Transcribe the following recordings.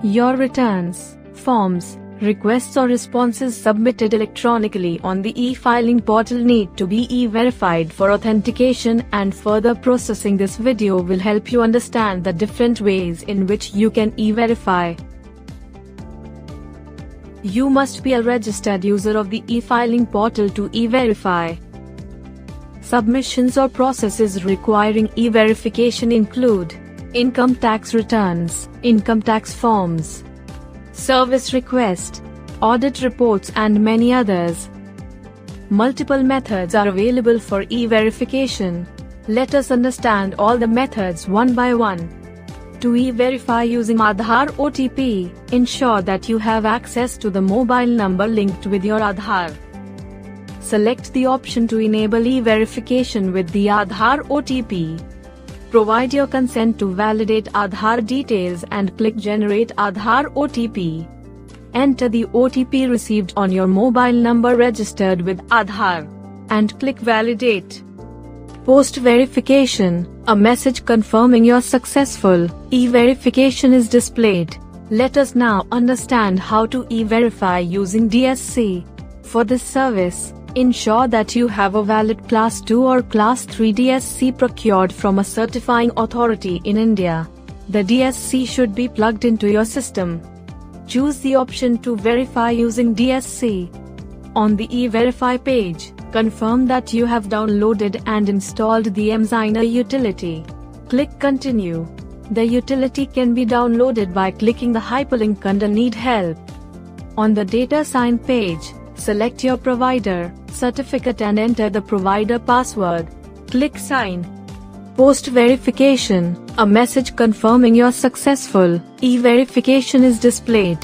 Your returns, forms, requests or responses submitted electronically on the e-filing portal need to be e-verified for authentication, and further processing this video will help you understand the different ways in which you can e-verify. You must be a registered user of the e-filing portal to e-verify. Submissions or processes requiring e-verification include income tax returns, income tax forms, service request, audit reports and many others. Multiple methods are available for e-verification. Let us understand all the methods one by one. To e-verify using Aadhaar OTP, ensure that you have access to the mobile number linked with your Aadhaar. Select the option to enable e-verification with the Aadhaar OTP. Provide your consent to validate Aadhaar details and click Generate Aadhaar OTP. Enter the OTP received on your mobile number registered with Aadhaar and click Validate. Post-verification, a message confirming your successful e-verification is displayed. Let us now understand how to e-verify using DSC. For this service, ensure that you have a valid Class 2 or Class 3 DSC procured from a certifying authority in India. The DSC should be plugged into your system. Choose the option to verify using DSC. On the e-verify page, confirm that you have downloaded and installed the emSigner utility. Click Continue. The utility can be downloaded by clicking the hyperlink under Need Help. On the data sign page, select your provider certificate and enter the provider password. Click Sign. Post-verification, a message confirming your successful e-verification is displayed.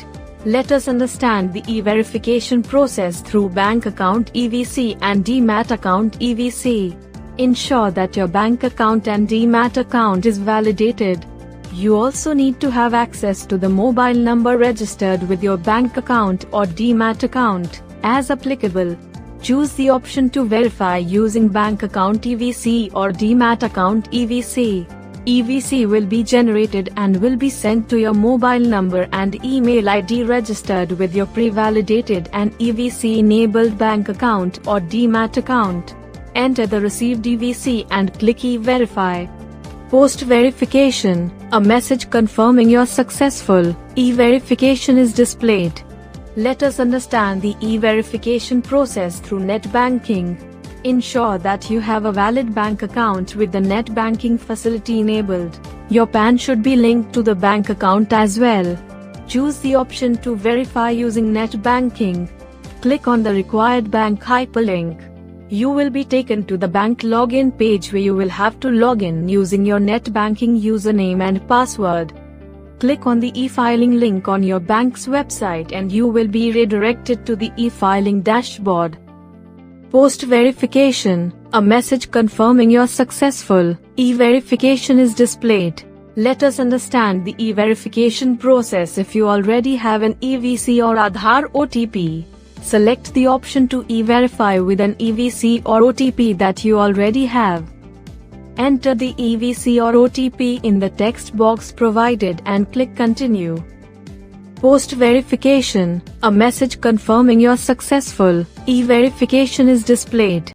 Let us understand the e-verification process through bank account EVC and Demat account EVC. Ensure that your bank account and Demat account is validated. You also need to have access to the mobile number registered with your bank account or Demat account. As applicable, choose the option to verify using bank account EVC or Demat account EVC. EVC will be generated and will be sent to your mobile number and email ID registered with your pre-validated and EVC-enabled bank account or Demat account. Enter the received EVC and click E-Verify. Post-verification, a message confirming your successful e-verification is displayed. Let us understand the e-verification process through net banking. Ensure that you have a valid bank account with the net banking facility enabled. Your PAN should be linked to the bank account as well. Choose the option to verify using net banking. Click on the required bank hyperlink. You will be taken to the bank login page where you will have to log in using your net banking username and password. Click on the e-filing link on your bank's website and you will be redirected to the e-filing dashboard. Post-verification, a message confirming your successful e-verification is displayed. Let us understand the e-verification process. If you already have an EVC or Aadhaar OTP, select the option to e-verify with an EVC or OTP that you already have. Enter the EVC or OTP in the text box provided and click Continue. Post-verification, a message confirming your successful e-verification is displayed.